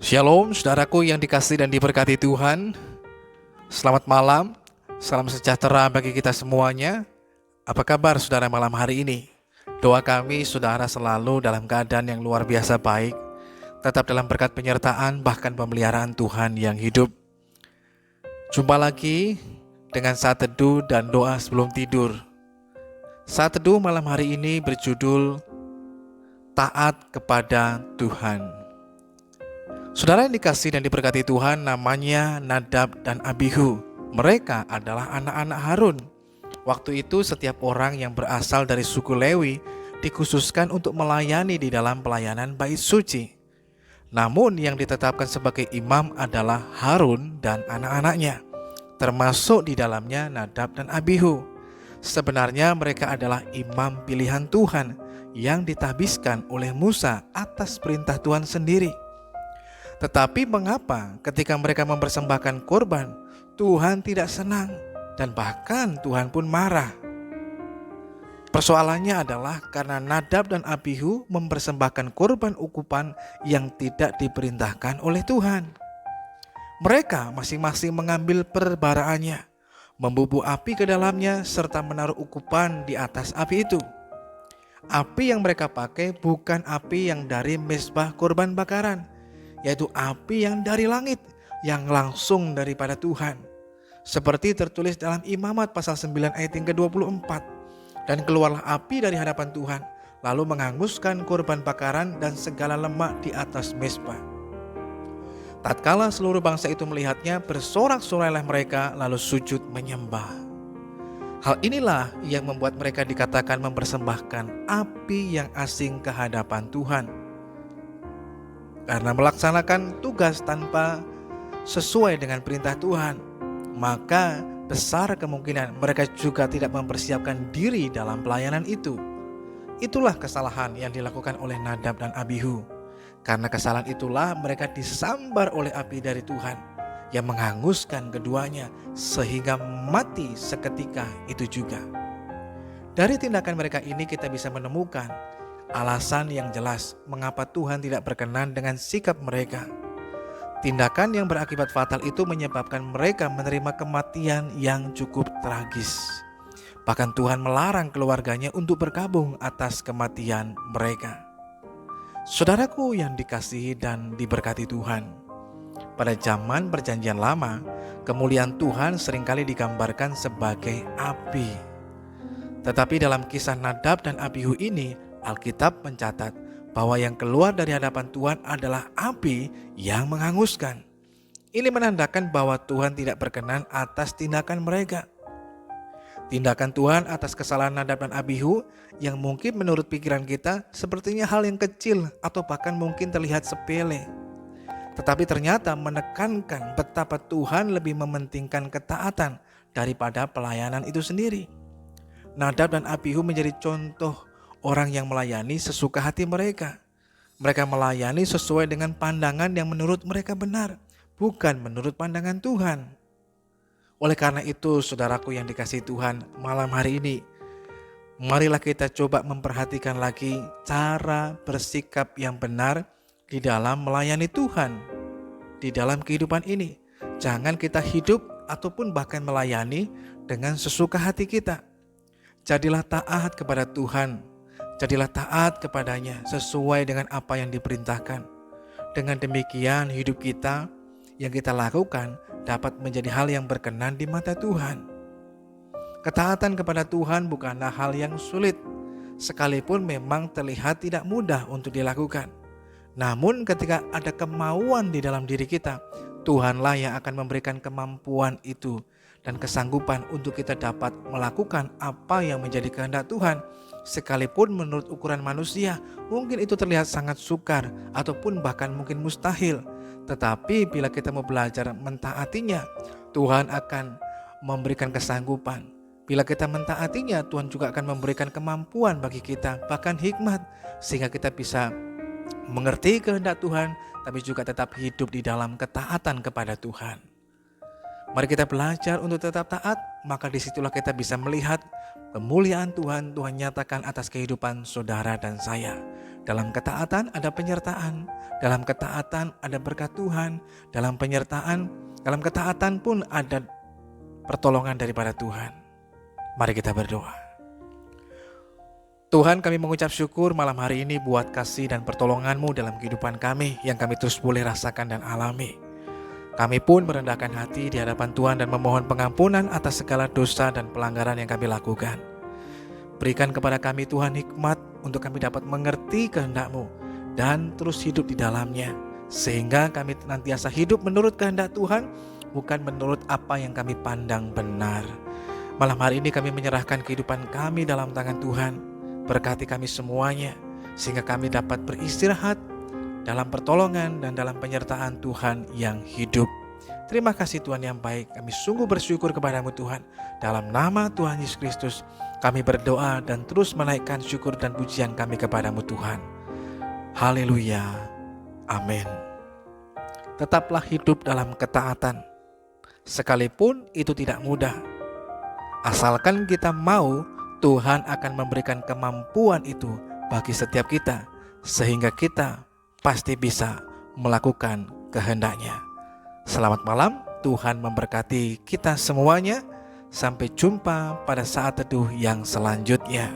Shalom, saudaraku yang dikasihi dan diberkati Tuhan. Selamat malam, salam sejahtera bagi kita semuanya. Apa kabar saudara malam hari ini? Doa kami saudara selalu dalam keadaan yang luar biasa baik, tetap dalam berkat penyertaan bahkan pemeliharaan Tuhan yang hidup. Jumpa lagi dengan saat teduh dan doa sebelum tidur. Saat teduh malam hari ini berjudul Taat kepada Tuhan. Saudara yang dikasihi dan diberkati Tuhan, namanya Nadab dan Abihu. Mereka adalah anak-anak Harun. Waktu itu setiap orang yang berasal dari suku Lewi dikhususkan untuk melayani di dalam pelayanan bait suci. Namun yang ditetapkan sebagai imam adalah Harun dan anak-anaknya, termasuk di dalamnya Nadab dan Abihu. Sebenarnya mereka adalah imam pilihan Tuhan yang ditahbiskan oleh Musa atas perintah Tuhan sendiri. Tetapi mengapa ketika mereka mempersembahkan korban, Tuhan tidak senang dan bahkan Tuhan pun marah? Persoalannya adalah karena Nadab dan Abihu mempersembahkan korban ukupan yang tidak diperintahkan oleh Tuhan. Mereka masing-masing mengambil perbaraannya, membubuh api ke dalamnya serta menaruh ukupan di atas api itu. Api yang mereka pakai bukan api yang dari mezbah korban bakaran, yaitu api yang dari langit, yang langsung daripada Tuhan. Seperti tertulis dalam Imamat pasal 9 ayat yang ke-24. Dan keluarlah api dari hadapan Tuhan, lalu menghanguskan korban bakaran dan segala lemak di atas mezbah. Tatkala seluruh bangsa itu melihatnya, bersorak-sorailah mereka lalu sujud menyembah. Hal inilah yang membuat mereka dikatakan mempersembahkan api yang asing ke hadapan Tuhan. Karena melaksanakan tugas tanpa sesuai dengan perintah Tuhan, maka besar kemungkinan mereka juga tidak mempersiapkan diri dalam pelayanan itu. Itulah kesalahan yang dilakukan oleh Nadab dan Abihu. Karena kesalahan itulah mereka disambar oleh api dari Tuhan yang menghanguskan keduanya sehingga mati seketika itu juga. Dari tindakan mereka ini kita bisa menemukan alasan yang jelas mengapa Tuhan tidak berkenan dengan sikap mereka. Tindakan yang berakibat fatal itu menyebabkan mereka menerima kematian yang cukup tragis. Bahkan Tuhan melarang keluarganya untuk berkabung atas kematian mereka. Saudaraku yang dikasihi dan diberkati Tuhan, pada zaman Perjanjian Lama, kemuliaan Tuhan seringkali digambarkan sebagai api. Tetapi dalam kisah Nadab dan Abihu ini, Alkitab mencatat bahwa yang keluar dari hadapan Tuhan adalah api yang menghanguskan. Ini menandakan bahwa Tuhan tidak berkenan atas tindakan mereka. Tindakan Tuhan atas kesalahan Nadab dan Abihu yang mungkin menurut pikiran kita sepertinya hal yang kecil atau bahkan mungkin terlihat sepele. Tetapi ternyata menekankan betapa Tuhan lebih mementingkan ketaatan daripada pelayanan itu sendiri. Nadab dan Abihu menjadi contoh orang yang melayani sesuka hati mereka. Mereka melayani sesuai dengan pandangan yang menurut mereka benar, bukan menurut pandangan Tuhan. Oleh karena itu, saudaraku yang dikasihi Tuhan, malam hari ini, marilah kita coba memperhatikan lagi cara bersikap yang benar di dalam melayani Tuhan, di dalam kehidupan ini. Jangan kita hidup ataupun bahkan melayani dengan sesuka hati kita. Jadilah taat kepada Tuhan. Jadilah taat kepadanya sesuai dengan apa yang diperintahkan. Dengan demikian hidup kita yang kita lakukan dapat menjadi hal yang berkenan di mata Tuhan. Ketaatan kepada Tuhan bukanlah hal yang sulit, sekalipun memang terlihat tidak mudah untuk dilakukan. Namun ketika ada kemauan di dalam diri kita, Tuhanlah yang akan memberikan kemampuan itu dan kesanggupan untuk kita dapat melakukan apa yang menjadi kehendak Tuhan. Sekalipun menurut ukuran manusia mungkin itu terlihat sangat sukar ataupun bahkan mungkin mustahil. Tetapi bila kita mau belajar mentaatinya, Tuhan akan memberikan kesanggupan. Bila kita mentaatinya, Tuhan juga akan memberikan kemampuan bagi kita, bahkan hikmat, sehingga kita bisa mengerti kehendak Tuhan, tapi juga tetap hidup di dalam ketaatan kepada Tuhan. Mari kita belajar untuk tetap taat, maka disitulah kita bisa melihat kemuliaan Tuhan nyatakan atas kehidupan saudara dan saya. Dalam ketaatan ada penyertaan, dalam ketaatan ada berkat Tuhan, dalam ketaatan pun ada pertolongan daripada Tuhan. Mari kita berdoa. Tuhan, kami mengucap syukur malam hari ini buat kasih dan pertolongan-Mu dalam kehidupan kami yang kami terus boleh rasakan dan alami. Kami pun merendahkan hati di hadapan Tuhan dan memohon pengampunan atas segala dosa dan pelanggaran yang kami lakukan. Berikan kepada kami Tuhan hikmat untuk kami dapat mengerti kehendak-Mu dan terus hidup di dalamnya, sehingga kami senantiasa hidup menurut kehendak Tuhan, bukan menurut apa yang kami pandang benar. Malam hari ini kami menyerahkan kehidupan kami dalam tangan Tuhan. Berkati kami semuanya, sehingga kami dapat beristirahat dalam pertolongan dan dalam penyertaan Tuhan yang hidup. Terima kasih Tuhan yang baik, kami sungguh bersyukur kepada-Mu Tuhan. Dalam nama Tuhan Yesus Kristus kami berdoa dan terus menaikkan syukur dan pujian kami kepada-Mu Tuhan. Haleluya, amin. Tetaplah hidup dalam ketaatan, sekalipun itu tidak mudah. Asalkan kita mau, Tuhan akan memberikan kemampuan itu bagi setiap kita, sehingga kita pasti bisa melakukan kehendak-Nya. Selamat malam, Tuhan memberkati kita semuanya. Sampai jumpa pada saat teduh yang selanjutnya.